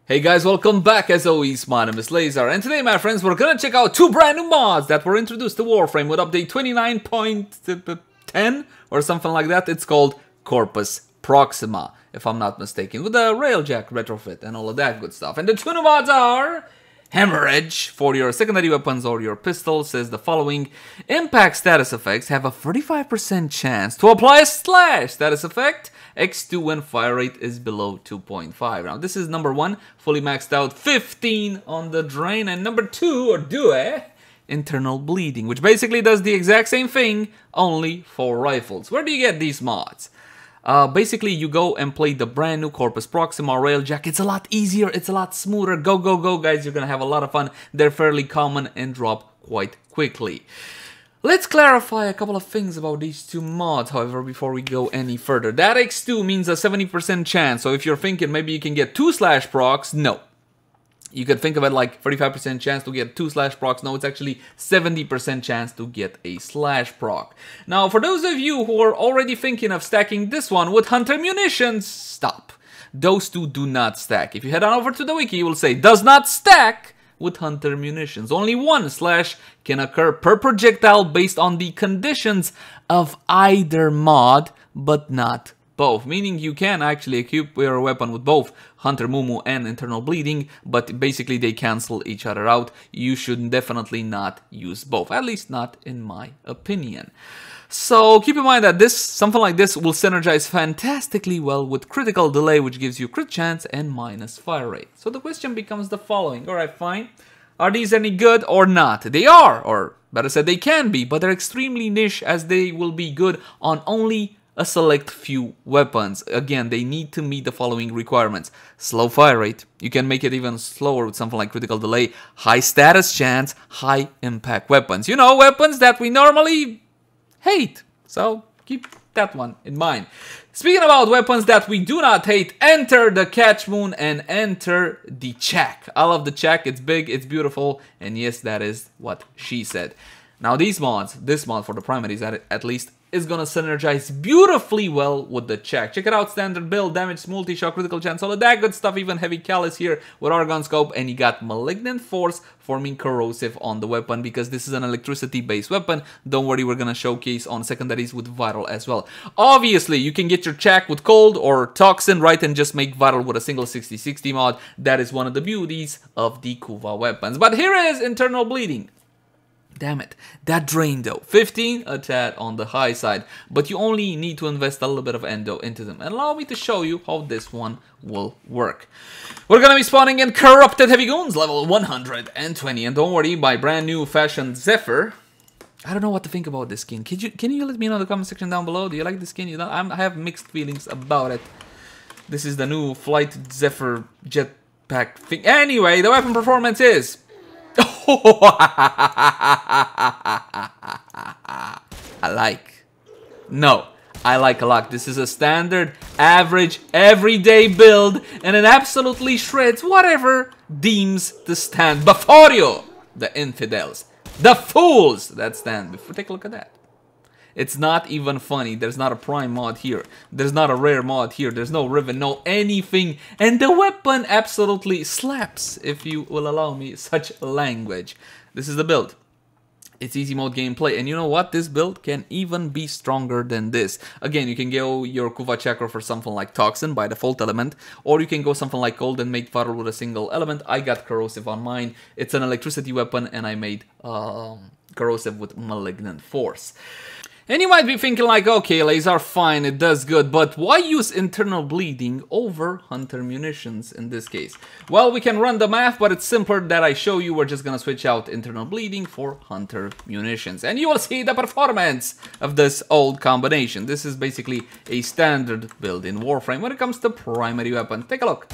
Hey guys, welcome back. As always, my name is Lazar, and today, my friends, we're gonna check out two brand new mods that were introduced to Warframe with update 29.10 or something like that. It's called Corpus Proxima, if I'm not mistaken, with the Railjack retrofit and all of that good stuff. And the two new mods are Hemorrhage for your secondary weapons or your pistol. Says the following: impact status effects have a 35% chance to apply a slash status effect X2 when fire rate is below 2.5. Now this is number 1, fully maxed out, 15 on the drain, and number 2, or Due, internal bleeding, which basically does the exact same thing, only for rifles. Where do you get these mods? Basically, you go and play the brand new Corpus Proxima Railjack. It's a lot easier, it's a lot smoother. Go, go, go, guys. You're gonna have a lot of fun. They're fairly common and drop quite quickly. Let's clarify a couple of things about these two mods, however, before we go any further. That X2 means a 70% chance, so if you're thinking maybe you can get 2 slash procs, no. You could think of it like 35% chance to get 2 slash procs. No, it's actually 70% chance to get a slash proc. Now, for those of you who are already thinking of stacking this one with Hunter Munitions, stop. Those two do not stack. If you head on over to the wiki, you will say, does not stack with Hunter Munitions. Only 1 slash can occur per projectile based on the conditions of either mod, but not both. Meaning you can actually equip your weapon with both Hunter Mumu and internal bleeding, but basically they cancel each other out. You should definitely not use both, at least not in my opinion. So keep in mind that something like this will synergize fantastically well with critical delay, which gives you crit chance and minus fire rate. So the question becomes the following. Alright, fine. Are these any good or not? They are, or better said, they can be, but they're extremely niche as they will be good on only a select few weapons. Again, they need to meet the following requirements: slow fire rate, you can make it even slower with something like critical delay, high status chance, high impact weapons. You know, weapons that we normally hate. So keep that one in mind. Speaking about weapons that we do not hate, enter the Catch Moon and enter the Chak. I love the Chak, it's big, it's beautiful, and yes, that is what she said. Now these mods, this mod for the primaries at least, is gonna synergize beautifully well with the Chak. Check it out: standard build, damage, multi-shock, critical chance, all of that good stuff, even heavy callus here with Argon Scope, and you got Malignant Force forming corrosive on the weapon because this is an electricity-based weapon. Don't worry, we're gonna showcase on secondaries with Vital as well. Obviously, you can get your Chak with Cold or Toxin, right, and just make Vital with a single 60/60 mod. That is one of the beauties of the Kuva weapons. But here is internal bleeding. Damn it, that drain though, 15, a tad on the high side, but you only need to invest a little bit of endo into them. And allow me to show you how this one will work. We're gonna be spawning in Corrupted Heavy Goons, level 120, and don't worry, my brand new fashioned Zephyr. I don't know what to think about this skin. Can you let me know in the comment section down below? Do you like the skin? You know, I have mixed feelings about it. This is the new Flight Zephyr jetpack thing. Anyway, the weapon performance is... I like a lot. This is a standard, average, everyday build, and it absolutely shreds whatever deems to stand before you. The infidels, the fools that stand before. Take a look at that. It's not even funny. There's not a prime mod here. There's not a rare mod here. There's no Riven, no anything. And the weapon absolutely slaps, if you will allow me such language. This is the build. It's easy mode gameplay. And you know what? This build can even be stronger than this. Again, you can go your Kuva Chakra for something like Toxin by default element. Or you can go something like Cold and make Vital with a single element. I got Corrosive on mine. It's an electricity weapon and I made Corrosive with Malignant Force. And you might be thinking like, okay, Lazar, fine, it does good, but why use internal bleeding over Hunter Munitions in this case? Well, we can run the math, but it's simpler that I show you. We're just gonna switch out internal bleeding for Hunter Munitions, and you will see the performance of this old combination. This is basically a standard build in Warframe when it comes to primary weapons. Take a look.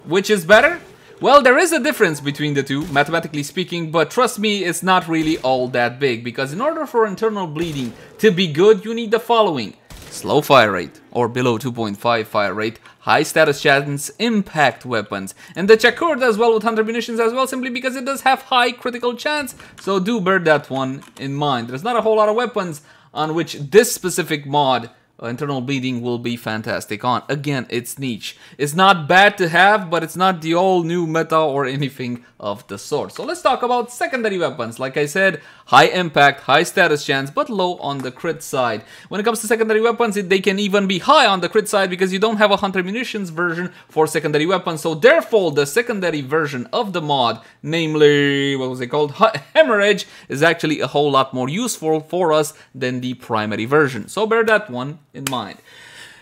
Which is better? Well, there is a difference between the two, mathematically speaking, but trust me, it's not really all that big, because in order for internal bleeding to be good, you need the following: slow fire rate, or below 2.5 fire rate, high status chance, impact weapons. And the Chakur does well with Hunter Munitions as well, simply because it does have high critical chance, so do bear that one in mind. There's not a whole lot of weapons on which this specific mod internal bleeding will be fantastic on. Again, it's niche. It's not bad to have, but it's not the all new meta or anything of the sort. So let's talk about secondary weapons. Like I said, high impact, high status chance, but low on the crit side. When it comes to secondary weapons, they can even be high on the crit side because you don't have a Hunter Munitions version for secondary weapons. So therefore, the secondary version of the mod, namely, what was it called? Hemorrhage, is actually a whole lot more useful for us than the primary version. So bear that one in mind.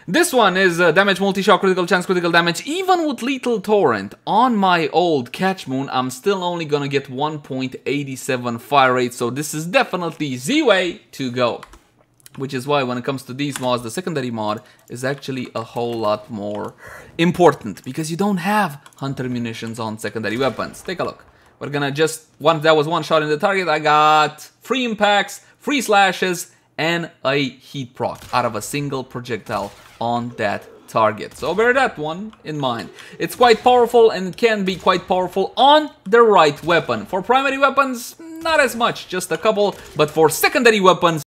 This one is damage multi-shot, critical chance, critical damage. Even with Lethal Torrent on my old Catch Moon, I'm still only gonna get 1.87 fire rate, so this is definitely the way to go. Which is why when it comes to these mods, the secondary mod is actually a whole lot more important, because you don't have Hunter Munitions on secondary weapons. Take a look. We're gonna just, that was one shot in the target, I got 3 impacts, 3 slashes, and a heat proc out of a single projectile on that target. So bear that one in mind. It's quite powerful and it can be quite powerful on the right weapon. For primary weapons, not as much, just a couple, but for secondary weapons,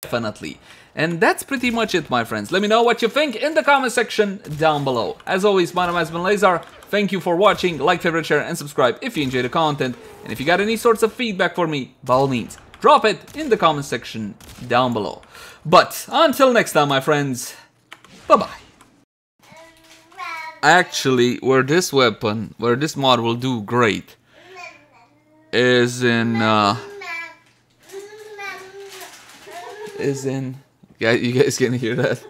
definitely. And that's pretty much it, my friends. Let me know what you think in the comment section down below. As always, my name has been Lazar. Thank you for watching. Like, favorite, share, and subscribe if you enjoy the content. And if you got any sorts of feedback for me, by all means, drop it in the comment section down below. But until next time, my friends, bye-bye. Actually, where this mod will do great is in, yeah, you guys can hear that?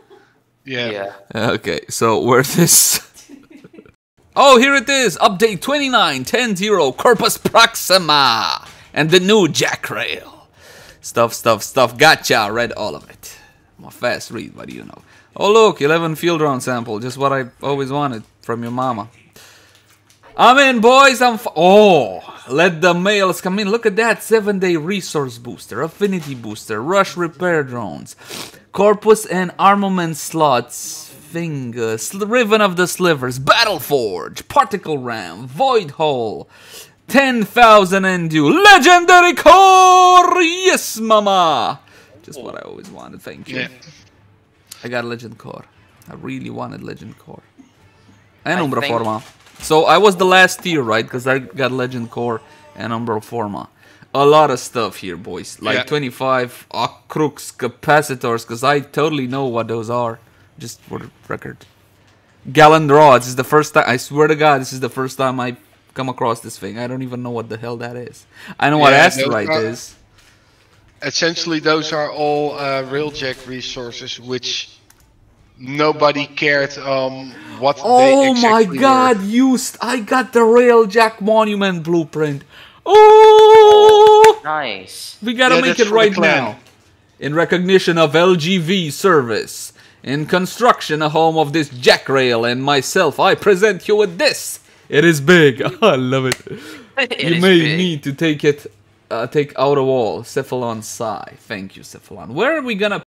Yeah. Okay, so where this... Oh, here it is! Update 29.10.0 Corpus Proxima! And the new Jackrail. Stuff. Gotcha! Read all of it. I'm a fast read, what do you know? Oh look, 11 field round sample. Just what I always wanted from your mama. I'm in, boys! Oh! Let the males come in. Look at that. 7-day resource booster, affinity booster, rush repair drones, corpus and armament slots, Riven of the Slivers, Battle Forge, Particle Ram, Void Hole, 10,000 Endu, Legendary Core! Yes, mama! Just what I always wanted, thank you. Yeah. I got Legend Core. I really wanted Legend Core. And Umbra Forma. So I was the last tier, right? Because I got Legend Core and Umbra Forma. A lot of stuff here, boys. Like 25 Crux capacitors, because I totally know what those are. Just for the record. Gallant Rods is the first time, I swear to God, this is the first time I come across this thing. I don't even know what the hell that is. I know what Asterite is. Essentially, those are all Railjack resources, which nobody cared what they exactly my God, I got the Railjack Monument blueprint. Oh! Nice. We gotta make it right now. In recognition of LGV service. In construction, a home of this Jackrail and myself, I present you with this. It is big. I love it. You may need to take it, take out a wall. Cephalon Psi. Thank you, Cephalon. Where are we gonna